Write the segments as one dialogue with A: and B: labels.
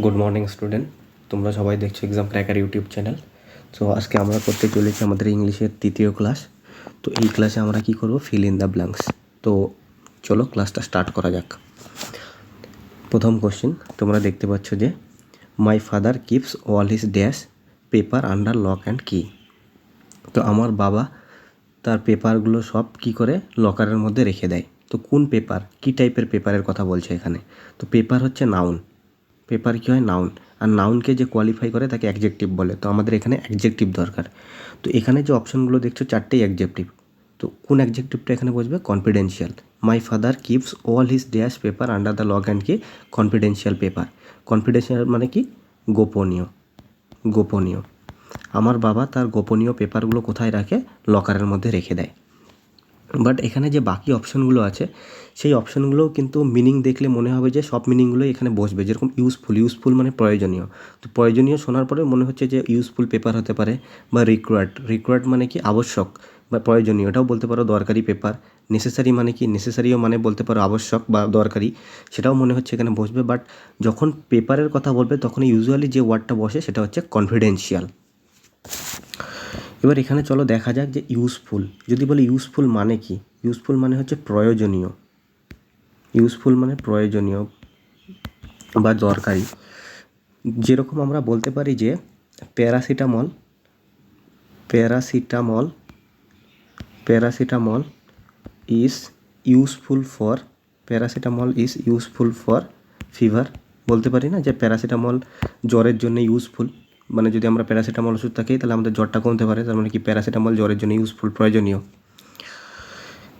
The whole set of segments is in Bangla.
A: গুড মর্নিং স্টুডেন্ট, তোমরা সবাই দেখছো exam cracker YouTube channel. So আজকে আমরা করতে চলেছি আমাদের ইংলিশের তৃতীয় ক্লাস। তো এই ক্লাসে আমরা কি করব, ফিল ইন দ্য ব্ল্যাঙ্কস। তো চলো ক্লাসটা স্টার্ট করা যাক। প্রথম কোশ্চেন তোমরা দেখতে পাচ্ছ যে my father keeps all his dash paper under lock and কি। তো আমার বাবা তার পেপারগুলো সব কি করে লকারের মধ্যে রেখে দেয়। তো কোন পেপার, কী টাইপের পেপারের কথা বলছে এখানে। তো পেপার হচ্ছে নাউন, পেপার কী হয় নাউন, আর নাউনকে যে কোয়ালিফাই করে তাকে অ্যাডজেক্টিভ বলে। তো আমাদের এখানে অ্যাডজেক্টিভ দরকার। তো এখানে যে অপশনগুলো দেখছো চারটেই অ্যাডজেক্টিভ। তো কোন অ্যাডজেক্টিভটা এখানে বসবে, confidential. My father keeps all his dash paper under the lock and কি, কনফিডেন্সিয়াল পেপার। কনফিডেন্সিয়াল মানে কি, গোপনীয়, গোপনীয়। আমার বাবা তার গোপনীয় পেপারগুলো কোথায় রাখে, লকারের মধ্যে রেখে দেয়। বাট এখানে যে বাকি অপশনগুলো আছে সেই অপশনগুলোও কিন্তু মিনিং দেখলে মনে হবে যে সব মিনিংগুলোই এখানে বসবে। যেরকম ইউজফুল, ইউজফুল মানে প্রয়োজনীয়। তো প্রয়োজনীয় শোনার পরে মনে হচ্ছে যে ইউজফুল পেপার হতে পারে। বা রিকোয়ার্ড, রিকোয়ার্ড মানে কি আবশ্যক বা প্রয়োজনীয়, এটাও বলতে পারো দরকারি পেপার। নেসেসারি মানে কি, নেসেসারিও মানে বলতে পারো আবশ্যক বা দরকারি, সেটাও মনে হচ্ছে এখানে বসবে। বাট যখন পেপারের কথা বলবে তখন ইউজুয়ালি যে ওয়ার্ডটা বসে সেটা হচ্ছে কনফিডেন্সিয়াল। এবার এখানে চলো দেখা যাক যে ইউজফুল, যদি বলি ইউজফুল মানে কি, ইউজফুল মানে হচ্ছে প্রয়োজনীয়, ইউজফুল মানে প্রয়োজনীয় বা দরকারি। যেরকম আমরা বলতে পারি যে paracetamol, paracetamol, paracetamol is useful for, paracetamol is useful for fever. বলতে পারি না যে প্যারাসিটামল জ্বরের জন্য ইউজফুল, মানে যদি আমরা প্যারাসিটামল ওষুধ থাকি তাহলে আমাদের জ্বরটা কমতে পারে, তার মানে কি প্যারাসিটামল জ্বরের জন্য ইউজফুল, প্রয়োজনীয়।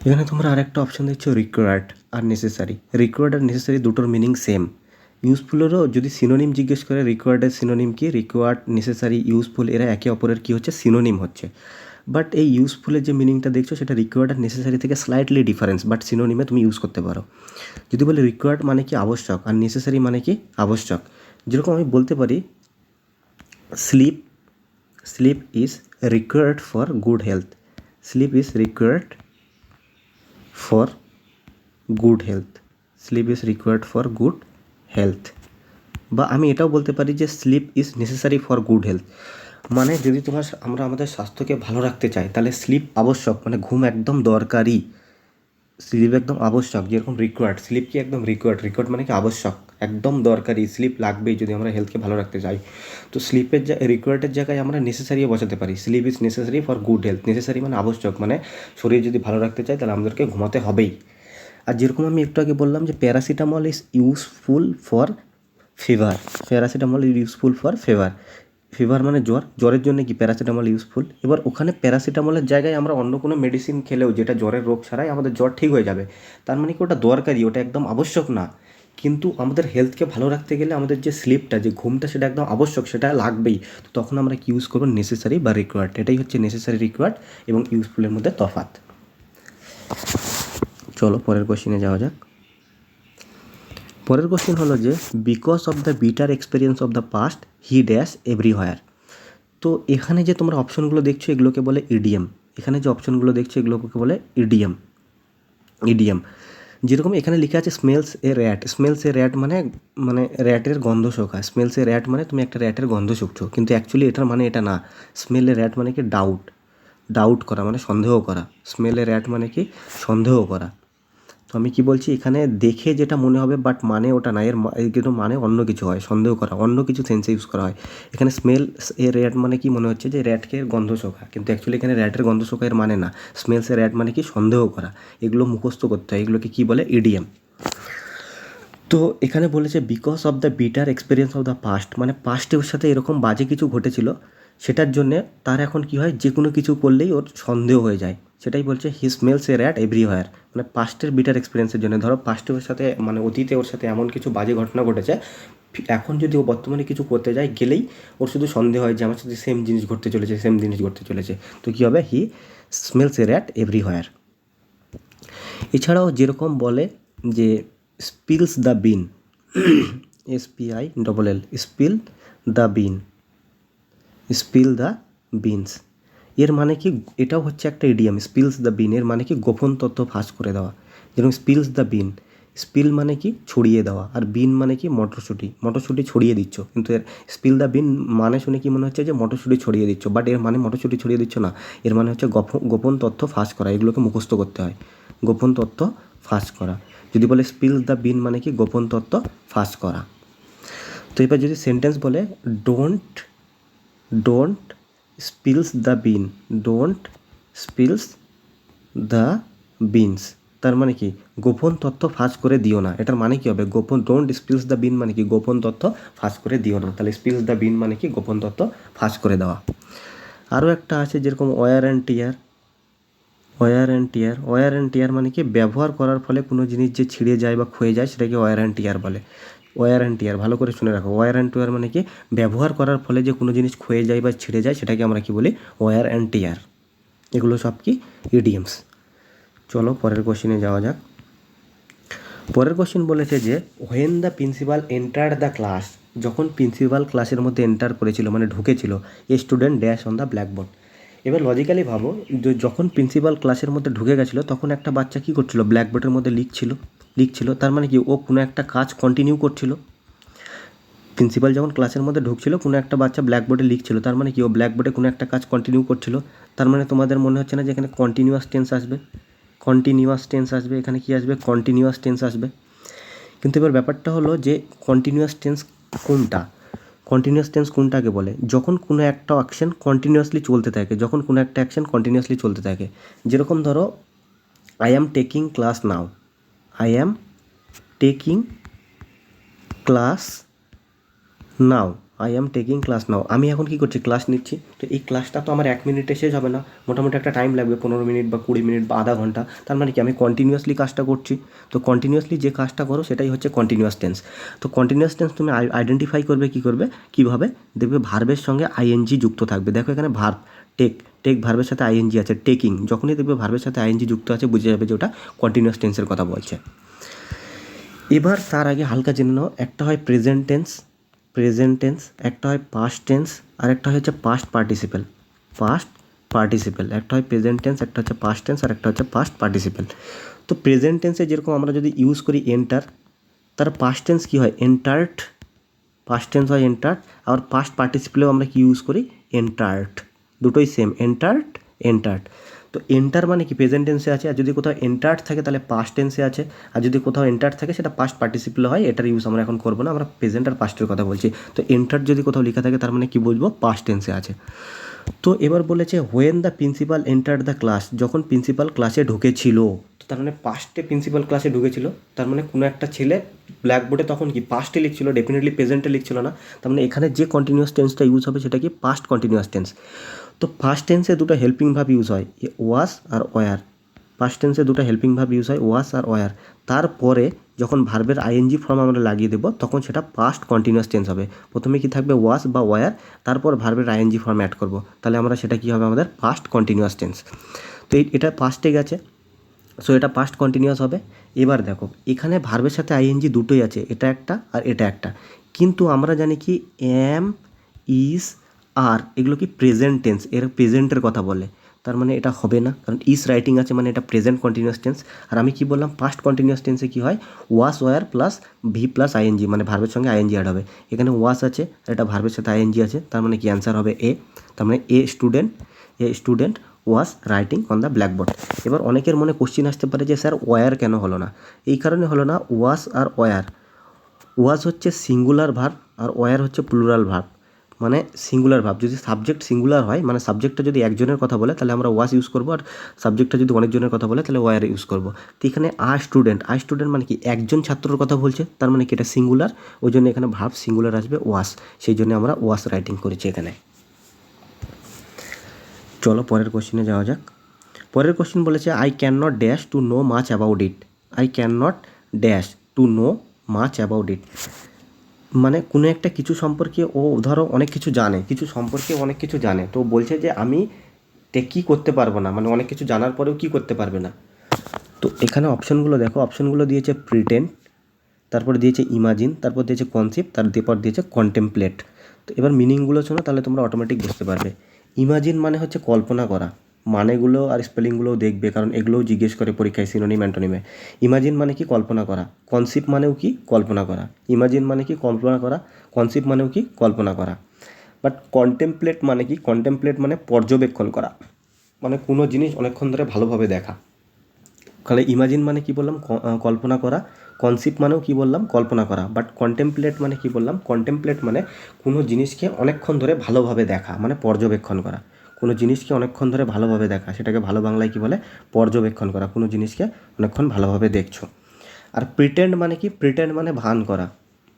A: এখানে তোমরা আরেকটা অপশন দেখছো রিকোয়ার্ড আর নেসেসারি। রিকোয়ার্ড আর নেসেসারি দুটোর মিনিং সেম। ইউজফুলেরও যদি সিনোনিম জিজ্ঞেস করে, রিকোয়ার্ডের সিনোনিম কি, রিকোয়ার্ড, নেসেসারি, ইউজফুল এরা একে অপরের কী হচ্ছে, সিনোনিম হচ্ছে। বাট এই ইউজফুলের যে মিনিংটা দেখছো সেটা রিকোয়ার্ড আর নেসেসারি থেকে স্লাইটলি ডিফারেন্স, বাট সিনোনিমে তুমি ইউজ করতে পারো। যদি বলে রিকোয়ার্ড মানে কি আবশ্যক, আর নেসেসারি মানে কি আবশ্যক। যেরকম আমি বলতে পারি sleep, sleep is required for good health, sleep is required for good health, sleep is required for good health. বা আমি এটাও বলতে পারি যে sleep is necessary for good health, মানে যদি আমরা আমাদের স্বাস্থ্যকে ভালো রাখতে চাই তাহলে স্লিপ আবশ্যক, মানে ঘুম একদম দরকারি, স্লিপ একদম আবশ্যক। যেরকম রিকোয়ার্ড, স্লিপ কি একদম রিকোয়ার্ড, রিকোয়ার্ড মানে কি আবশ্যক, একদম দরকারি, স্লিপ লাগবেই যদি আমরা হেলথকে ভালো রাখতে চাই। তো স্লিপের রিকোয়ার্ডের জায়গায় আমরা নেসেসারিও বসাতে পারি, sleep is necessary for good health. Necessary মানে আবশ্যক, মানে শরীর যদি ভালো রাখতে চাই তাহলে আমাদেরকে ঘুমাতে হবেই। আর যেরকম আমি একটু আগে বললাম যে paracetamol is useful for fever, paracetamol is useful for fever, fever মানে জ্বর, জ্বরের জন্য কি প্যারাসিটামল ইউজফুল। এবার ওখানে প্যারাসিটামলের জায়গায় আমরা অন্য কোনো মেডিসিন খেলেও যেটা জ্বরের রোগ ছাড়াই আমাদের জ্বর ঠিক হয়ে যাবে, তার মানে কি ওটা দরকারি, ওটা একদম আবশ্যক না। কিন্তু আমাদের হেলথকে ভালো রাখতে গেলে আমাদের যে স্লিপটা, যে ঘুমটা, সেটা একদম আবশ্যক, সেটা লাগবেই। তো তখন আমরা কি ইউজ করবো, নেসেসারি বা রিকোয়ার্ড। এটাই হচ্ছে নেসেসারি, রিকোয়ার্ড এবং ইউজফুলের মধ্যে তফাৎ। চলো পরের কোশ্চেনে যাওয়া যাক। পরের কোশ্চেন হলো যে because of the bitter experience of the past he dash everywhere. তো এখানে যে তোমরা অপশনগুলো দেখছো এগুলোকে বলে ইডিয়াম, এখানে যে অপশনগুলো দেখছো এগুলোকে বলে ইডিয়াম, ইডিয়াম। যেরকম এখানে লেখা আছে smells a rat, smells a rat মানে মানে র্যাটের গন্ধ শোকা, স্মেলস এ র্যাট মানে তুমি একটা র্যাটের গন্ধ শুকছো, কিন্তু অ্যাকচুয়ালি এটার মানে এটা না। স্মেল এ র্যাট মানে কি ডাউট, ডাউট করা মানে সন্দেহ করা, স্মেল এ র্যাট মানে কি সন্দেহ করা। তো আমি কি বলছি, এখানে দেখে যেটা মনে হবে বাট মানে ওটা না, এর কিন্তু মানে অন্য কিছু হয়, সন্দেহ করা, অন্য কিছু সেন্সে ইউজ করা হয়। এখানে স্মেল এ র্যাট মানে কি মনে হচ্ছে যে র্যাটকে গন্ধ শোকা, কিন্তু অ্যাকচুয়ালি এখানে র্যাটের গন্ধ শোকা এর মানে না। স্মেলস এ র্যাট মানে কি সন্দেহ করা, এগুলো মুখস্থ করতে হয়, এগুলোকে কী বলে, ইডিয়াম। তো এখানে বলেছে because of the bitter experience of the past, মানে পাস্টে ওর সাথে এরকম বাজে কিছু ঘটেছিল, সেটার জন্যে তার এখন কি হয়, যে কোনো কিছু করলেই ওর সন্দেহ হয়ে যায়। সেটাই বলছে হি স্মেলস এ র্যাট এভরিহোয়ার, মানে পাস্টের বিটার এক্সপিরিয়েন্সের জন্য। ধরো পাস্টে ওর সাথে, মানে অতীতে ওর সাথে এমন কিছু বাজে ঘটনা ঘটেছে, এখন যদি ও বর্তমানে কিছু করতে যায় গেলেই ওর শুধু সন্দেহ হয় যে আমার সাথে সেম জিনিস ঘটতে চলেছে, সেম জিনিস ঘটতে চলেছে। তো কী হবে, he smells a rat everywhere. এছাড়াও যেরকম বলে যে spills the bean, SPILL, spill the bean, spill the beans, এর মানে কি, এটাও হচ্ছে একটা ইডিয়াম। স্পিলস দ্য বিন এর মানে কি গোপন তথ্য ফাঁস করে দেওয়া। যেরকম স্পিলস দ্য বিন, স্পিল মানে কি ছড়িয়ে দেওয়া, আর বিন মানে কি মটরশুঁটি ছড়িয়ে দিচ্ছ, কিন্তু এর স্পিল দ্য বিন মানে শুনে কি মনে হচ্ছে যে মটরশুঁটি ছড়িয়ে দিচ্ছ, বাট এর মানে মটরশুঁটি ছড়িয়ে দিচ্ছ না, এর মানে হচ্ছে গোপন তথ্য ফাঁস করা। এগুলোকে মুখস্থ করতে হয়, গোপন তথ্য ফাঁস করা। যদি বলে স্পিল দ্য বিন মানে কি গোপন তথ্য ফাঁস করা। তো এবার যদি সেন্টেন্স বলে don't spills the bean, don't spills the beans, তার মানে কি গোপন তথ্য ফাঁস করে দিও না। এটার মানে কি হবে ডোন্ট স্পিলস দ্য বিন মানে কি গোপন তথ্য ফাঁস করে দিও না, তাহলে স্পিলস দ্য বিন মানে কি গোপন তথ্য ফাঁস করে দেওয়া। আরও একটা আছে যেরকম ওয়্যার অ্যান্ড টিয়ার মানে কি ব্যবহার করার ফলে কোনো জিনিস যে ছিঁড়ে যায় বা ক্ষয়ে যায় সেটাকে ওয়্যার অ্যান্ড টিয়ার বলে। ওয়্যার অ্যান্ড টিয়ার ভালো করে শুনে রাখো, ওয়্যার অ্যান্ড টিয়ার মানে কি ব্যবহার করার ফলে যে কোনো জিনিস ক্ষয়ে যায় বা ছিঁড়ে যায় সেটাকে আমরা কি বলি ওয়্যার অ্যান্ড টিয়ার। এগুলো সব কি ইডিয়মস। চলো পরের কোশ্চেনে যাওয়া যাক। পরের কোশ্চেন বলেছে যে when the principal enter the class, যখন প্রিন্সিপাল ক্লাসের মধ্যে এন্টার করেছিল মানে ঢুকেছিল, a student dash on the blackboard. এবার লজিক্যালি ভাবো, যখন প্রিন্সিপাল ক্লাসের মধ্যে ঢুকে গেছিলো তখন একটা বাচ্চা কী করছিল, ব্ল্যাকবোর্ডের মধ্যে লিখছিল, তার মানে কি ও কোনো একটা কাজ কন্টিনিউ করছিল। প্রিন্সিপাল যখন ক্লাসের মধ্যে ঢুকছিল কোনো একটা বাচ্চা ব্ল্যাকবোর্ডে লিখছিল, তার মানে কি ও ব্ল্যাকবোর্ডে কোনো একটা কাজ কন্টিনিউ করছিল। তার মানে তোমাদের মনে হচ্ছে না যে এখানে কন্টিনিউয়াস টেন্স আসবে, এখানে কি আসবে কন্টিনিউয়াস টেন্স আসবে। কিন্তু এবার ব্যাপারটা হলো যে কন্টিনিউয়াস টেন্স কোনটাকে বলে, যখন কোনো একটা অ্যাকশন কন্টিনিউয়াসলি চলতে থাকে, যেরকম ধরো আই অ্যাম টেকিং ক্লাস নাও, আমি এখন কী করছি, ক্লাস নিচ্ছি। তো এই ক্লাসটা তো আমার 1 মিনিটে শেষ হবে না, মোটামুটি একটা টাইম লাগবে, 15 মিনিট বা 20 মিনিট বা আধা ঘন্টা। তার মানে কি আমি কন্টিনিউয়াসলি কাজটা করছি। তো কন্টিনিউয়াসলি যে কাজটা করো সেটাই হচ্ছে কন্টিনিউয়াস টেন্স। তো কন্টিনিউয়াস টেন্স তুমি আইডেন্টিফাই করবে কীভাবে দেখবে ভার্বের সঙ্গে আইএনজি যুক্ত থাকবে। দেখো এখানে ভার্ব টেক ভার্বের সাথে আইএনজি আছে, টেকিং, যখনই দেখবে ভার্বের সাথে আইএনজি যুক্ত আছে বুঝে যাবে যে ওটা কন্টিনিউয়াস টেন্সের কথা বলছে। এবার তার আগে হালকা জেনে নাও, একটা হয় প্রেজেন্ট টেন্স, একটা হয় পাস্ট টেন্স, আর একটা হচ্ছে পাস্ট পার্টিসিপেল। একটা হয় প্রেজেন্ট টেন্স, একটা হচ্ছে পাস্ট টেন্স, আর একটা হচ্ছে পাস্ট পার্টিসিপেল। তো প্রেজেন্ট টেন্সে যেরকম আমরা যদি ইউজ করি এন্টার, তার পাস্ট টেন্স কী হয় এন্টার্ড, আর পাস্ট পার্টিসিপেলেও আমরা কি ইউজ করি এন্টার্ড, দুটোই সেম, এন্টার্ড। তো এন্টার মানে কি প্রেজেন্ট টেন্সে আছে, আর যদি কোথাও এন্টার্ড থাকে তাহলে পাস্ট টেন্সে আছে, আর যদি কোথাও এন্টার্ড থাকে সেটা পাস্ট পার্টিসিপল হয়। এটার ইউজ আমরা এখন করবো না, আমরা প্রেজেন্ট আর পাস্টের কথা বলছি। তো এন্টার্ড যদি কোথাও লেখা থাকে তার মানে কি বুঝবো পাস্ট টেন্সে আছে। তো এবার বলেছে when the principal enter the class, যখন প্রিন্সিপাল ক্লাসে ঢুকেছিল, তো তার মানে পাস্টে প্রিন্সিপাল ক্লাসে ঢুকেছিল, তার মানে কোনো একটা ছেলে ব্ল্যাকবোর্ডে তখন কি পাস্টে লিখছিল, ডেফিনেটলি প্রেজেন্টে লিখছিল না। তার মানে এখানে যে কন্টিনিউয়াস টেন্সটা ইউজ হবে সেটা কি পাস্ট কন্টিনিউয়াস টেন্স। তো ফার্স্ট টেন্সে দুটো হেল্পিং ভার্ব ইউজ হয়, ওয়াস আর ওয়ার। তারপরে যখন ভার্বের আইএনজি ফর্ম আমরা লাগিয়ে দেবো তখন সেটা পাস্ট কন্টিনিউয়াস টেন্স হবে। প্রথমে কি থাকবে ওয়াস বা ওয়ার, তারপর ভার্বের আইএনজি ফর্ম অ্যাড করবো, তাহলে আমরা সেটা কী হবে আমাদের পাস্ট কন্টিনিউয়াস টেন্স। তো এটা পাস্টে গেছে, সো এটা পাস্ট কন্টিনিউয়াস হবে। এবার দেখো এখানে ভার্বের সাথে আইএনজি দুটোই আছে, এটা একটা আর এটা একটা, কিন্তু আমরা জানি কি এম, ইজ, আর এগুলো কি প্রেজেন্ট টেন্স, এর প্রেজেন্টের কথা বলে, তার মানে এটা হবে না, কারণ ইজ রাইটিং আছে মানে এটা প্রেজেন্ট কন্টিনিউয়াস টেন্স। আর আমি কি বললাম পাস্ট কন্টিনিউয়াস টেন্সে কী হয় was were plus V plus ING, মানে ভার্বের সঙ্গে আইএনজি অ্যাড হবে। এখানে ওয়াস আছে আর এটা ভার্বের সাথে আইএনজি আছে, তার মানে কি অ্যান্সার হবে এ। তার মানে a student was writing on the blackboard. এবার অনেকের মনে কোশ্চিন আসতে পারে যে স্যার ওয়ার কেন হলো না, এই কারণে হলো না, ওয়াস আর ওয়াস হচ্ছে সিঙ্গুলার ভার্ব আর ওয়ার হচ্ছে প্লুরাল ভার্ব। মানে সিঙ্গুলার ভার্ব যদি সাবজেক্ট সিঙ্গুলার হয়, মানে সাবজেক্টটা যদি একজনের কথা বলে তাহলে আমরা ওয়াস ইউজ করবো, আর সাবজেক্টটা যদি অনেকজনের কথা বলে তাহলে ওয়ার ইউজ করবো। তো এখানে স্টুডেন্ট মানে কি একজন ছাত্রর কথা বলছে, তার মানে কি এটা সিঙ্গুলার, ওই জন্য এখানে ভার্ব সিঙ্গুলার আসবে ওয়াস, সেই জন্য আমরা ওয়াস রাইটিং করেছি এখানে। চলো পরের কোশ্চেনে যাওয়া যাক। পরের কোশ্চেন বলেছে I can not dash to know much about ইট। মানে কোনো একটা কিছু সম্পর্কে ও ধরো অনেক কিছু জানে, তো বলছে যে আমি কী করতে পারবো না, মানে অনেক কিছু জানার পরেও কী করতে পারবে না। তো এখানে অপশনগুলো দেখো, অপশনগুলো দিয়েছে প্রিটেন্ড, তারপর দিয়েছে ইমাজিন, তারপর দিয়েছে কনসেপ্ট, তারপর দিয়েছে কন্টেমপ্লেট। তো এবার মিনিংগুলো শোনো, তাহলে তোমরা অটোমেটিক বুঝতে পারবে। ইমাজিন মানে হচ্ছে কল্পনা করা, মানেগুলো আর স্পেলিংগুলোও দেখবে, কারণ এগুলোও জিজ্ঞেস করে পরীক্ষায় সিনোনিম অ্যান্টোনিমে। ইমাজিন মানে কি? কল্পনা করা। কনসিভ মানেও কি? কল্পনা করা। ইমাজিন মানে কি? কল্পনা করা। কনসিভ মানেও কি? কল্পনা করা। বাট কন্টেমপ্লেট মানে কি? কন্টেমপ্লেট মানে পর্যবেক্ষণ করা, মানে কোনো জিনিস অনেকক্ষণ ধরে ভালোভাবে দেখা। তাহলে ইমাজিন মানে কি বললাম? কল্পনা করা। কনসিভ মানেও কি বললাম? কল্পনা করা। বাট কন্টেমপ্লেট মানে কি বললাম? কন্টেমপ্লেট মানে কোনো জিনিসকে অনেকক্ষণ ধরে ভালোভাবে দেখা, মানে পর্যবেক্ষণ করা। কোনো জিনিসকে অনেকক্ষণ ধরে ভালোভাবে দেখা, সেটাকে ভালো বাংলায় কি বলে? পর্যবেক্ষণ করা। কোনো জিনিসকে অনেকক্ষণ ভালোভাবে দেখছো। আর প্রিটেন্ড মানে কি? প্রিটেন্ড মানে ভান করা।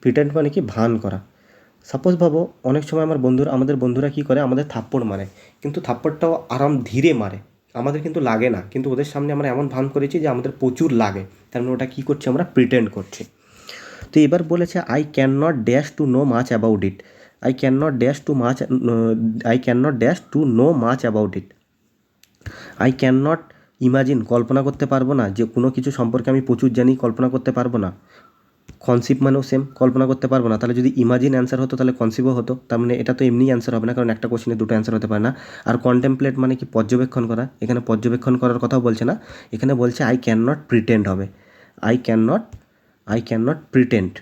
A: প্রিটেন্ড মানে কি? ভান করা। সাপোজ ভাবো, অনেক সময় আমাদের বন্ধুরা কী করে? আমাদের থাপ্পড় মারে, কিন্তু থাপ্পড়টাও আরাম ধীরে মারে, আমাদের কিন্তু লাগে না, কিন্তু ওদের সামনে আমরা এমন ভান করেছি যে আমাদের প্রচুর লাগে, তার মানে ওটা কী করছি? আমরা প্রিটেন্ড করছি। তো এবার বলেছে I can not dash to know much about it. I can not dash to much I can not dash to know much about it. I can not imagine, কল্পনা করতে পারবো না, যে কোনো কিছু সম্পর্কে আমি প্রচুর জানি, কল্পনা করতে পারবো না। কনসিভ মানেও সেম, কল্পনা করতে পারবো না। তাহলে যদি ইমাজিন অ্যান্সার হতো তাহলে কনসিভও হতো, তার মানে এটা তো এমনি অ্যান্সার হবে না, কারণ একটা কোশ্চেনে দুটো অ্যান্সার হতে পারে না। আর কন্টেমপ্লেট মানে কি? পর্যবেক্ষণ করা। এখানে পর্যবেক্ষণ করার কথাও বলছে না, এখানে বলছে আই ক্যান নট প্রিটেন্ড হবে। I can not I can not pretend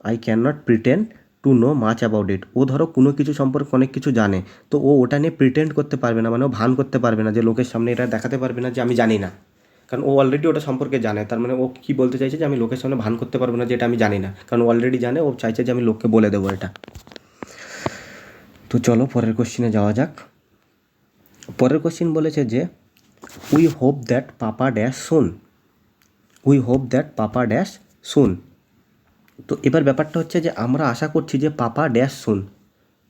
A: I can not pretend to know much about it. ও ধরো কোনো কিছু সম্পর্কে অনেক কিছু জানে, তো ও ওটা নিয়ে প্রিটেন্ড করতে পারবে না, মানে ও ভান করতে পারবে না, যে লোকের সামনে এটা দেখাতে পারবে না যে আমি জানি না, কারণ ও অলরেডি ওটা সম্পর্কে জানে। তার মানে ও কী বলতে চাইছে? যে আমি লোকের সামনে ভান করতে পারবো না যে এটা আমি জানি না, কারণ ও অলরেডি জানে, ও চাইছে যে আমি লোককে বলে দেবো এটা। তো চলো পরের কোশ্চিনে যাওয়া যাক। পরের কোশ্চিন বলেছে যে we hope that papa dash soon. We hope that papa dash soon. তো এবার ব্যাপারটা হচ্ছে যে আমরা আশা করছি যে papa dash soon,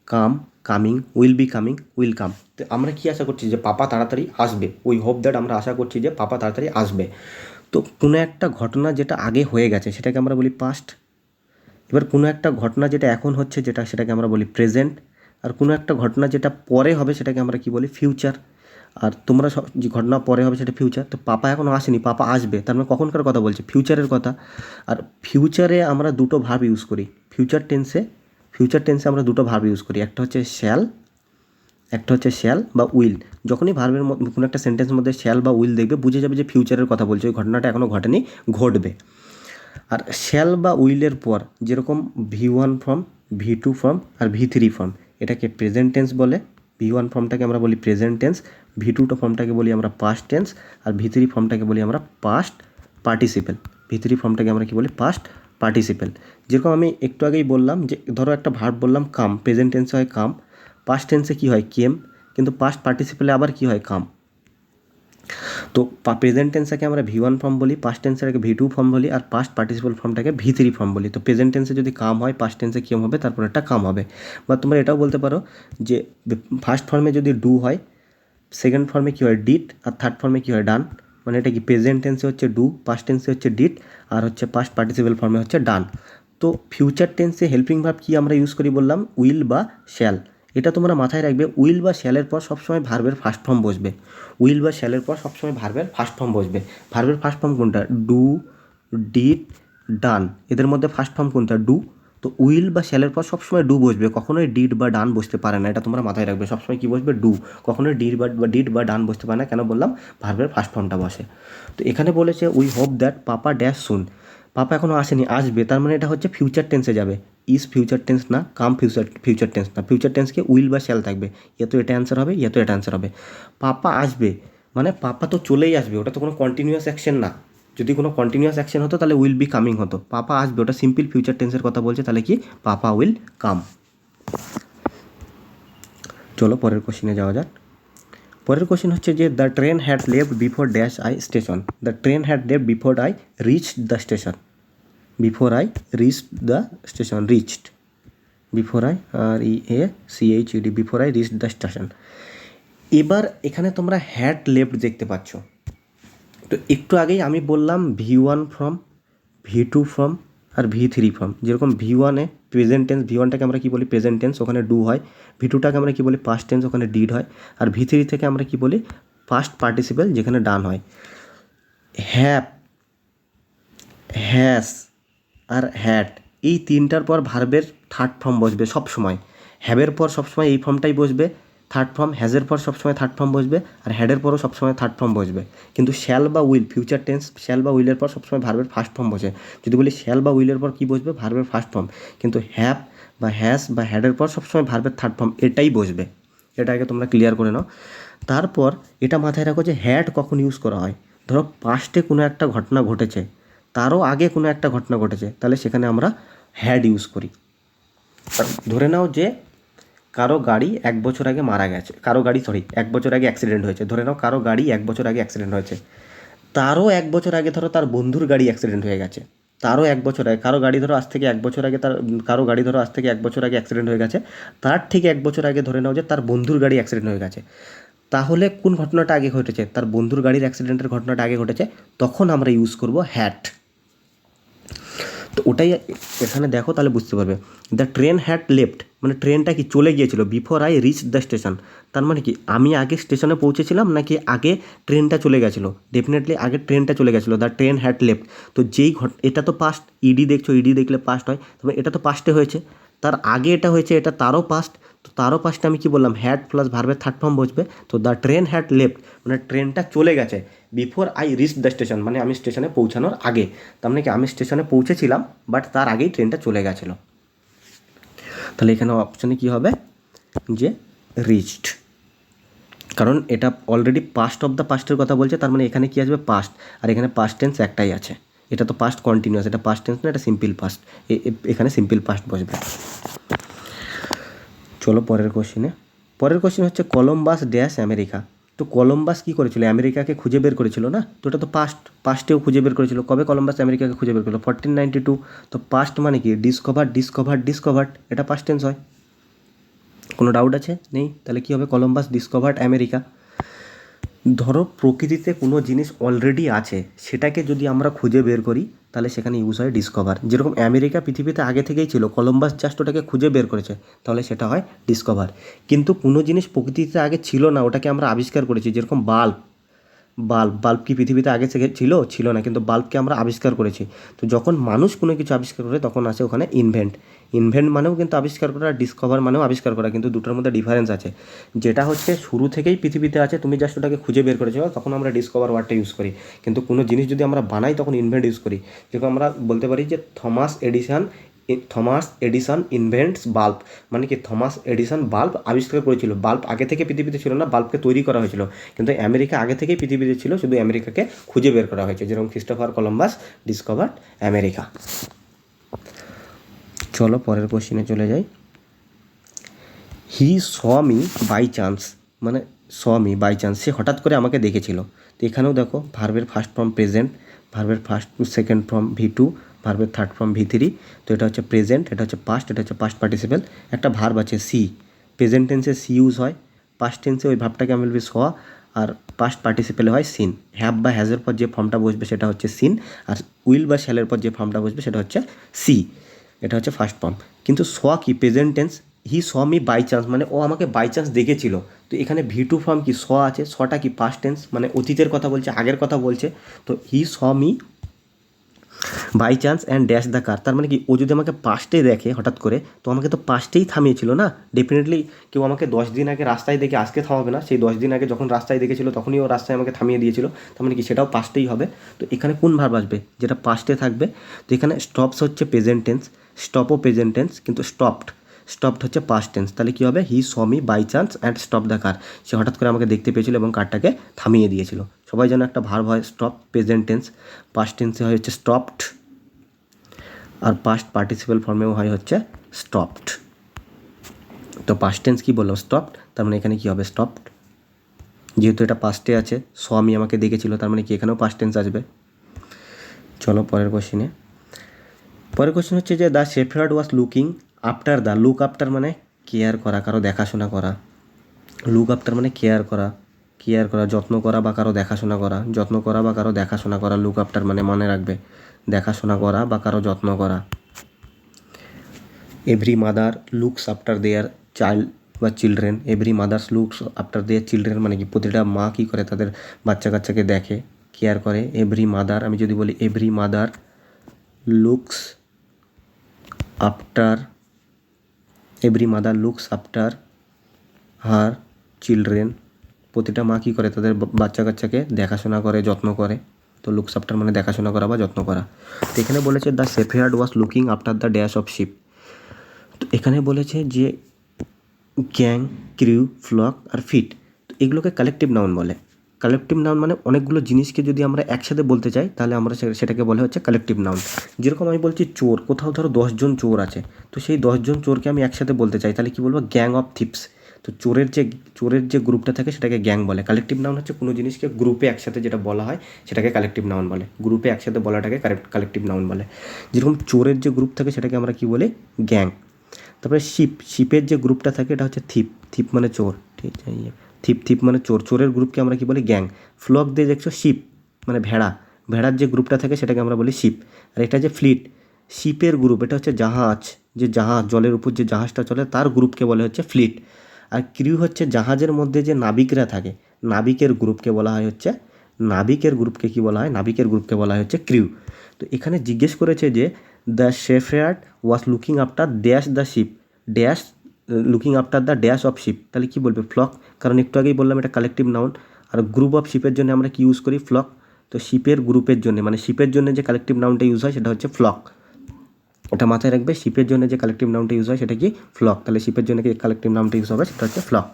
A: come, coming, will be coming, will come. তো আমরা কি আশা করছি? যে পাপা তাড়াতাড়ি আসবে। উই হোপ দ্যাট আমরা আশা করছি যে পাপা তাড়াতাড়ি আসবে। তো কোনো একটা ঘটনা যেটা আগে হয়ে গেছে সেটাকে আমরা বলি পাস্ট। এবার কোনো একটা ঘটনা যেটা এখন হচ্ছে, সেটাকে আমরা বলি প্রেজেন্ট। আর কোনো একটা ঘটনা যেটা পরে হবে সেটাকে আমরা কি বলি? ফিউচার। আর তোমরা যে ঘটনা পরে হবে সেটা ফিউচার। তো পাপা এখনও আসেনি, পাপা আসবে, তার মানে কখনকার কথা বলছে? ফিউচারের কথা। আর ফিউচারে আমরা দুটো ভার্ব ইউজ করি। ফিউচার টেন্সে আমরা দুটো ভার্ব ইউজ করি, একটা হচ্ছে শ্যাল বা উইল। যখনই ভার্বের মধ্যে কোনো একটা সেন্টেন্সের মধ্যে শ্যাল বা উইল দেখবে, বুঝে যাবে যে ফিউচারের কথা বলছে, ওই ঘটনাটা এখনও ঘটেনি, ঘটবে। আর শ্যাল বা উইলের পর যেরকম V1 ফর্ম, V2 ফর্ম আর V3 ফর্ম, এটাকে প্রেজেন্ট টেন্স বলে। V1 ফর্মটাকে আমরা বলি প্রেজেন্ট টেন্স, V2 ফর্মটাকে বলি আমরা পাস্ট টেন্স, আর V3 ফর্মটাকে বলি আমরা পাস্ট পার্টিসিপেল। V3 ফর্মটাকে আমরা কি বলি? Past participle. যেরকম আমি একটু আগেই বললাম যে ধরো একটা ভার্ব বললাম কাম, প্রেজেন্ট টেন্সে হয় কাম, পাস্ট টেন্সে কী হয়? কেম, কিন্তু পাস্ট পার্টিসিপেলে আবার কী হয়? কাম। তো প্রেজেন্ট টেন্সটাকে আমরা V1 ফর্ম বলি, পাস্ট টেন্সটাকে V2 ফর্ম বলি, আর পাস্ট পার্টিসিপল ফর্মটাকে V3 ফর্ম বলি। তো প্রেজেন্ট টেন্সে যদি কাম হয়, পাস্ট টেন্সে কেম হবে, তারপর একটা কাম হবে। বা তোমরা এটাও বলতে পারো যে ফার্স্ট ফর্মে যদি ডু হয়, সেকেন্ড ফর্মে কী হয়? ডিড, আর থার্ড ফর্মে কী হয়? ডান। মানে এটা কি? প্রেজেন্ট টেন্সে হচ্ছে ডু, পাস্ট টেন্সে হচ্ছে ডিড, আর হচ্ছে পাস্ট পার্টিসিপল ফর্মে হচ্ছে ডান। তো ফিউচার টেন্সে হেল্পিং ভার্ব কি আমরা ইউজ করি বললাম? উইল বা শ্যাল। এটা তোমরা মাথায় রাখবে, উইল বা শ্যালের পর সবসময় ভার্বের ফার্স্ট ফর্ম বসবে। উইল বা শ্যালের পর সবসময় ভার্বের ফার্স্ট ফর্ম বসবে। ভার্বের ফার্স্ট ফর্ম কোনটা? ডু, ডিড, ডান। এদের মধ্যে ফার্স্ট ফর্ম কোনটা? ডু। তো উইল বা শ্যালের পর সবসময় ডু বসবে, কখনোই ডিড বা ডান বসতে পারে না, এটা তোমরা মাথায় রাখবে। সবসময় কী বসবে? ডু। কখনোই ডিড বা ডান বসতে পারে না। কেন বললাম? ভার্বের ফার্স্ট ফর্মটা বসে। তো এখানে বলেছে we hope that papa dash soon. Papa এখনও আসেনি, আসবে, তার মানে এটা হচ্ছে ফিউচার টেন্সে যাবে। ইজ ফিউচার টেন্স না, কাম ফিউচার টেন্স না। ফিউচার টেন্সকে উইল বা শ্যাল থাকবে, তো এটা অ্যান্সার হবে, তো এটা অ্যান্সার হবে। পাপা আসবে মানে পাপা তো চলেই আসবে, ওটা তো কোনো কন্টিনিউয়াস অ্যাকশন না। যদি কোনো কন্টিনিউয়াস অ্যাকশন হতো তাহলে উইল বি কামিং হতো। পাপা আসবে, ওটা সিম্পল ফিউচার টেন্সের কথা বলছে, তাহলে কি? পাপা উইল কাম। চলো পরের কোশ্চেনে যাওয়া যাক। পরের কোশ্চেন হচ্ছে যে the train had left before dash I station. The train had left before I reached the station. Before I reached the station, reached, before I REACHED, before I reached the station. এবার এখানে তোমরা হ্যাড লেফট দেখতে পাচ্ছ। তো একটু আগেই আমি বললাম V1 ফর্ম, V2 ফর্ম আর V3 ফর্ম। যেরকম V1-এ প্রেজেন্ট টেন্স, V1টাকে আমরা কী বলি? প্রেজেন্ট টেন্স, ওখানে ডু হয়। V2টাকে আমরা কী বলি? পাস্ট টেন্স, ওখানে ডিড হয়। আর V3 থেকে আমরা কী বলি? পাস্ট পার্টিসিপেল, যেখানে ডান হয়। হ্যাভ, হ্যাস আর হ্যাড, এই তিনটার পর ভার্বের থার্ড ফর্ম বসবে সব সময়। হ্যাভের পর সবসময় এই ফর্মটাই বসবে, থার্ড ফর্ম, হ্যাজের পর সবসময় থার্ড ফর্ম বসবে, আর হ্যাডের পরও সবসময় থার্ড ফর্ম বসবে। কিন্তু শ্যাল বা উইল, ফিউচার টেন্স শ্যাল বা উইলের পর সবসময় ভার্বের ফার্স্ট ফর্ম বসে। যদি বলি শ্যাল বা উইলের পর কী বসবে, ভার্বের ফার্স্ট ফর্ম। কিন্তু হ্যাভ বা হ্যাজ বা হ্যাডের পর সবসময় ভার্বের থার্ড ফর্ম, এটাই বসবে। এটা আগে তোমরা ক্লিয়ার করে নাও। তারপর এটা মাথায় রাখো যে হ্যাড কখন ইউজ করা হয়। ধরো পাস্টে কোনো একটা ঘটনা ঘটেছে, তারও আগে কোনো একটা ঘটনা ঘটেছে, তাহলে সেখানে আমরা হ্যাড ইউজ করি। ধরে নাও যে কারো গাড়ি 1 বছর আগে মারা গেছে, কারো গাড়ি 1 বছর আগে অ্যাক্সিডেন্ট হয়েছে। ধরে নাও কারো গাড়ি 1 বছর আগে অ্যাক্সিডেন্ট হয়েছে, তারও 1 বছর আগে ধরো তার বন্ধুর গাড়ি অ্যাক্সিডেন্ট হয়ে গেছে, তারও 1 বছর আগে কারো গাড়ি ধরো আজ থেকে 1 বছর আগে কারো গাড়ি ধরো আজ থেকে 1 বছর আগে অ্যাক্সিডেন্ট হয়ে গেছে, তার ঠিক 1 বছর আগে ধরে নাও যে তার বন্ধুর গাড়ি অ্যাক্সিডেন্ট হয়ে গেছে। তাহলে কোন ঘটনাটা আগে ঘটেছে, তার বন্ধুর গাড়ির অ্যাক্সিডেন্টের ঘটনাটা আগে ঘটেছে, তখন আমরা ইউজ করব হ্যাড। তো ওটাই এখানে দেখো, তাহলে বুঝতে পারবে। দ্য ট্রেন হ্যাড লেফট, মানে ট্রেনটা কি চলে গিয়েছিল, before I reach the station. তার মানে কি আমি আগে স্টেশনে পৌঁছেছিলাম নাকি আগে ট্রেনটা চলে গেছিলো? ডেফিনেটলি আগে ট্রেনটা চলে গেছিলো। The train had left. তো যেই এটা তো পাস্ট, ইডি দেখছো, ইডি দেখলে পাস্ট হয়, তবে এটা তো পাস্টে হয়েছে। তার আগে এটা হয়েছে, এটা তারও পাস্ট। তো তারও পাস্টে আমি কি বললাম, হ্যাড প্লাস ভার্বের থার্ড ফর্ম বসবে। তো দ্য ট্রেন হ্যাড লেফট মানে ট্রেনটা চলে গেছে before I reach the station, মানে আমি স্টেশনে পৌঁছানোর আগে। তার মানে কি আমি স্টেশনে পৌঁছেছিলাম বাট তার আগেই ট্রেনটা চলে গেছিলো। তাহলে এখানে অপশানে কী হবে যে রিচড, কারণ এটা অলরেডি পাস্ট অফ দ্য পাস্টের কথা বলছে, তার মানে এখানে কী আসবে, পাস্ট। আর এখানে পাস্ট টেন্স একটাই আছে, এটা তো পাস্ট কন্টিনিউয়াস, এটা পাস্ট টেন্স না, এটা সিম্পল পাস্ট। এখানে সিম্পল পাস্ট বসবে। চলো পরের কোশ্চেনে। পরের কোশ্চেন হচ্ছে কলম্বাস ড্যাশ আমেরিকা। তো কলম্বাস কী করেছিল, আমেরিকাকে খুঁজে বের করেছিল না? তো এটা তো পাস্টেও খুঁজে বের করেছিল। কবে কলম্বাস আমেরিকাকে খুঁজে বের করলো? 1492। তো পাস্ট মানে কি, ডিসকভার্ড, এটা পাস্ট টেন্স হয়। কোনো ডাউট আছে? নেই। তাহলে কী হবে, কলম্বাস ডিসকভার্ড আমেরিকা। ধরো প্রকৃতিতে কোনো জিনিস অলরেডি আছে, সেটাকে যদি আমরা খুঁজে বের করি তাহলে সেখানে ইউজ হয় ডিসকভার। যেরকম আমেরিকা পৃথিবীতে আগে থেকেই ছিল, কলম্বাস জাস্ট ওটাকে খুঁজে বের করেছে, তাহলে সেটা হয় ডিসকভার। কিন্তু কোনো জিনিস প্রকৃতিতে আগে ছিল না, ওটাকে আমরা আবিষ্কার করেছি। যেরকম বাল্ব কি পৃথিবীতে আগে থেকে ছিল না, কিন্তু বাল্বকে আমরা আবিষ্কার করেছি। তো যখন মানুষ কোনো কিছু আবিষ্কার করে তখন আসে ওখানে ইনভেন্ট মানেও কিন্তু আবিষ্কার করা, ডিসকভার মানেও আবিষ্কার করা, কিন্তু দুটোর মধ্যে ডিফারেন্স আছে। যেটা হচ্ছে শুরু থেকেই পৃথিবীতে আছে, তুমি জাস্ট ওটাকে খুঁজে বের করেছো, তখন আমরা ডিসকভার ওয়ার্ডটা ইউজ করি। কিন্তু কোনো জিনিস যদি আমরা বানাই তখন ইনভেন্ট ইউজ করি। যেরকম আমরা বলতে পারি যে থমাস এডিসন ইনভেন্টস বাল্ব, মানে কি থমাস এডিসন বাল্ব আবিষ্কার করেছিল। বাল্ব আগে থেকে পৃথিবীতে ছিল না, বাল্বকে তৈরি করা হয়েছিল। কিন্তু আমেরিকা আগে থেকেই পৃথিবীতে ছিল, শুধু আমেরিকাকে খুঁজে বের করা হয়েছে। যেরকম ক্রিস্টোফার কলম্বাস ডিসকভার্ড আমেরিকা। চলো পরের কোশ্চেনে চলে যাই। হি স মি বাই চান্স, মানে স মি বাই চান্স, সে হঠাৎ করে আমাকে দেখেছিল। তো এখানেও দেখো ভার্বের ফার্স্ট ফর্ম প্রেজেন্ট, ভার্বের সেকেন্ড ফর্ম V2, ভার্বের থার্ড ফর্ম V3। তো এটা হচ্ছে প্রেজেন্ট, এটা হচ্ছে পাস্ট, এটা হচ্ছে পাস্ট পার্টিসিপেল। একটা ভার্ব আছে সি, প্রেজেন্ট টেন্সে সি ইউজ হয়, পাস্ট টেন্সে ওই ভার্বটাকে আমি বলবি স, আর পাস্ট পার্টিসিপেলে হয় সিন। হ্যাভ বা হ্যাজের পর যে ফর্মটা বসবে সেটা হচ্ছে সিন, আর উইল বা শ্যালের পর যে ফর্মটা বসবে সেটা হচ্ছে সি। এটা হচ্ছে ফার্স্ট ফর্ম। কিন্তু স কি, present tense. He saw me by chance, মানে ও আমাকে বাই চান্স দেখেছিল। তো এখানে V2 ফর্ম কি, স আছে, সটা কি পাস্ট টেন্স, মানে অতীতের কথা বলছে, আগের কথা বলছে। তো he saw me by chance and dash the car, তার মানে কি ও যদি আমাকে পাস্টে দেখে হঠাৎ করে, তো আমাকে তো পাস্টেই থামিয়েছিল না। ডেফিনেটলি কেউ আমাকে 10 দিন আগে রাস্তায় দেখে আজকে থামাবে না, সেই 10 দিন আগে যখন রাস্তায় দেখেছিল তখনই ও রাস্তায় আমাকে থামিয়ে দিয়েছিল, তার মানে কি সেটাও পাস্টেই হবে। তো এখানে কোন ভার্ব আসবে, যেটা পাস্টে থাকবে? তো এখানে স্টপস হচ্ছে প্রেজেন্ট টেন্স, স্টপও প্রেজেন্ট টেন্স, কিন্তু স্টপড হচ্ছে পাস্ট টেন্স। তাহলে কী হবে, he saw me by chance and stop the car, সে হঠাৎ করে আমাকে দেখতে পেয়েছিল এবং কারটাকে থামিয়ে দিয়েছিল। সবাই যেন একটা ভার্ব হয় স্টপ, প্রেজেন্ট টেন্স, পাস্ট টেন্সে হয় হচ্ছে স্টপড, আর পাস্ট পার্টিসিপেল ফর্মেও হয় হচ্ছে স্টপড। তো পাস্ট টেন্স কী বললাম, স্টপড, তার মানে এখানে কী হবে, স্টপড। যেহেতু এটা পাস্টে আছে, স্বামী আমাকে দেখেছিল, তার মানে কি এখানেও পাস্ট টেন্স আসবে। চলো পরের কোশ্চেনে। পরের কোশ্চেন হচ্ছে যে the shepherd was looking after the, look after মানে কেয়ার করা, কারো দেখাশোনা করা। লুক আফটার মানে কেয়ার করা, যত্ন করা বা কারো দেখাশোনা করা, লুক আফটার মানে মনে রাখবে, দেখাশোনা করা বা কারো যত্ন করা। Every mother looks after their child বা children, every mothers looks after their children মানে কি প্রতিটা মা কী করে, তাদের বাচ্চা কাচ্চাকে দেখে, কেয়ার করে। এভরি মাদার, আমি যদি বলি every mother looks after her children, প্রতিটা মা কী করে তাদের বাচ্চা কাচ্চাকে দেখাশোনা করে, যত্ন করে। তো লুকস আফটার মানে দেখাশোনা করা বা যত্ন করা। তো এখানে বলেছে the shepherd was looking after the dash of sheep. তো এখানে বলেছে যে গ্যাং, ক্রিউ, ফ্লক আর ফিট, তো এগুলোকে কালেকটিভ নাউন বলে। কালেকটিভ নাউন মানে অনেকগুলো জিনিসকে যদি আমরা একসাথে বলতে চাই তাহলে আমরা সেটাকে বলে হচ্ছে কালেকটিভ নাউন। যেরকম আমি বলছি চোর, কোথাও ধরো 10 জন চোর আছে, তো সেই 10 জন চোরকে আমি একসাথে বলতে চাই তাহলে কী বলবো? Gang of thieves. তো চোরের যে গ্রুপটা থাকে সেটাকে গ্যাং বলে। কালেকটিভ নাউন হচ্ছে কোনো জিনিসকে গ্রুপে একসাথে যেটা বলা হয় সেটাকে কালেকটিভ নাউন বলে। গ্রুপে একসাথে বলাটাকে কালেকটিভ নাউন বলে। যেরকম চোরের যে গ্রুপ থাকে সেটাকে আমরা কী বলি? গ্যাং। তারপরে শিপের যে গ্রুপটা থাকে এটা হচ্ছে থিপ মানে চোর, ঠিক আছে? থিপ মানে চোর, চোরের গ্রুপকে আমরা কি বলি? গ্যাং। ফ্লক দিয়ে দেখছো শিপ মানে ভেড়ার যে গ্রুপটা থাকে সেটাকে আমরা বলি শিপ। আর এটা যে ফ্লিট, শিপের গ্রুপ, এটা হচ্ছে জাহাজ, যে জাহাজ জলের উপর যে জাহাজটা চলে তার গ্রুপকে বলে হচ্ছে ফ্লিট। আর ক্রিউ হচ্ছে জাহাজের মধ্যে যে নাবিকরা থাকে, নাবিকের গ্রুপকে বলা হয় হচ্ছে, নাবিকের গ্রুপকে কী বলা হয়? নাবিকের গ্রুপকে বলা হয় হচ্ছে ক্রিউ। তো এখানে জিজ্ঞেস করেছে যে the shepherd was looking after dash the sheep, dash looking after the dash of sheep, তাহলে কী বলবে? ফ্লক, কারণ একটু আগেই বললাম এটা কালেকটিভ নাউন। আর গ্রুপ অফ শিপের জন্য আমরা কি ইউজ করি? ফ্লক। তো শিপের গ্রুপের জন্য মানে শিপের জন্য যে কালেকটিভ নাউনটা ইউজ হয় সেটা হচ্ছে ফ্লক। ওটা মাথায় রাখবে, শিপের জন্য যে কালেকটিভ নাউনটা ইউজ হয় সেটা কি? ফ্লক। তাহলে শিপের জন্য কি কালেকটিভ নাউনটা ইউজ হবে? সেটা হচ্ছে ফ্লক।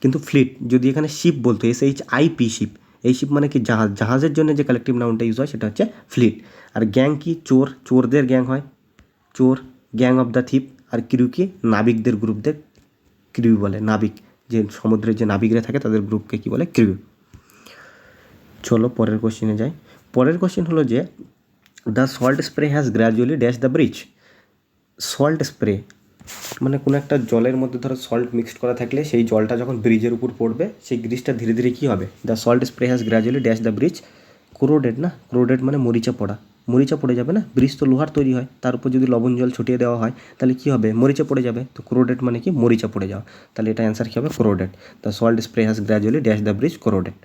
A: কিন্তু ফ্লিট যদি এখানে শিপ বলতো, SHIP শিপ, এই শিপ মানে কি? জাহাজ, জাহাজের জন্য যে কালেকটিভ নাউনটা ইউজ হয় সেটা হচ্ছে ফ্লিট। আর গ্যাং কি? চোর, চোরদের গ্যাং হয় চোর, গ্যাং অফ দ্য থিপ। আর ক্রিউ কি? নাবিকদের গ্রুপদের ক্রিউ বলে। নাবিক, যে সমুদ্রের যে নাবিকরা থাকে তাদের গ্রুপকে কি বলে? ক্রিউ। চলো পরের কোশ্চেনে যাই। পরের কোশ্চেন হলো যে the salt spray has gradually dash the bridge. Salt spray মানে কোনো একটা জলের মধ্যে ধরো সল্ট মিক্সড করা থাকলে সেই জলটা যখন ব্রিজের উপর পড়বে সেই ব্রিজটা ধীরে ধীরে কী হবে? The salt spray has gradually dash the bridge corroded. না, কোরোডেড মানে মরিচা পড়া, মরিচা পড়ে যাবে না? ব্রিজ তো লোহার তৈরি হয়, তার উপর যদি লবণ জল ছটিয়ে দেওয়া হয় তাহলে কী হবে? মরিচা পড়ে যাবে। তো কোরোডেড মানে কি? মরিচা পড়ে যাওয়া। তাহলে এটা অ্যান্সার কী হবে? Corroded. The salt spray has gradually dash the bridge corroded.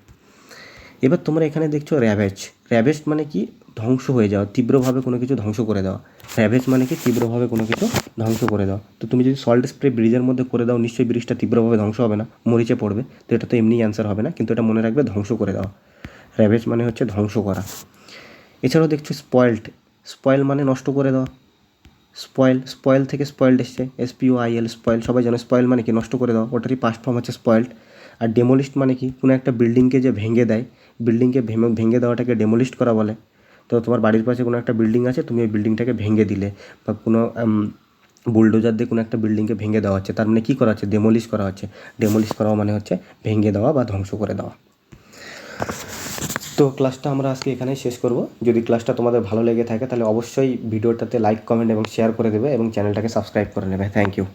A: এবার তোমরা এখানে দেখছো র্যাভেজ। র্যাভেজ মানে কি? ধ্বংস হয়ে যাওয়া, তীব্রভাবে কোনো কিছু ধ্বংস করে দেওয়া। র্যাভেজ মানে কি? তীব্রভাবে কোনো কিছু ধ্বংস করে দেওয়া। তো তুমি যদি সল্ট স্প্রে ব্রিজের মধ্যে করে দাও নিশ্চয়ই ব্রিজটা তীব্রভাবে ধ্বংস হবে না, মরিচে পড়বে। তো এটা তো এমনি অ্যান্সার হবে না, কিন্তু এটা মনে রাখবে ধ্বংস করে দেওয়া। র্যাভেজ মানে হচ্ছে ধ্বংস করা। এছাড়াও দেখছো স্পয়েলড, স্পয়েল মানে নষ্ট করে দেওয়া। স্পয়েল থেকে স্পয়েলড এসছে, SPOIL, স্পয়েল। সবাই জানো স্পয়েল মানে কি? নষ্ট করে দেওয়া, ওটারই পাস্ট ফর্ম হচ্ছে স্পয়েলড। আর ডেমোলিস্ট মানে কি? কোনো একটা বিল্ডিংকে যে ভেঙে দেয়, বিল্ডিংকে ভেঙে দেওয়াটাকে ডেমোলিস্ট করা বলে। তো তোমার বাড়ির পাশে কোনো একটা বিল্ডিং আছে, তুমি ওই বিল্ডিংটাকে ভেঙে দিলে, বা কোনো বুলডোজার দিয়ে কোনো একটা বিল্ডিংকে ভেঙে দেওয়া হচ্ছে, তার মানে কী করা হচ্ছে? ডেমোলিশ করা হচ্ছে। ডেমোলিশ করা মানে হচ্ছে ভেঙে দেওয়া বা ধ্বংস করে দেওয়া। তো ক্লাসটা আমরা আজকে এখানেই শেষ করব। যদি ক্লাসটা তোমাদের ভালো লেগে থাকে তাহলে অবশ্যই ভিডিওটাতে লাইক, কমেন্ট এবং শেয়ার করে দেবে এবং চ্যানেলটাকে সাবস্ক্রাইব করে নেবে। Thank you.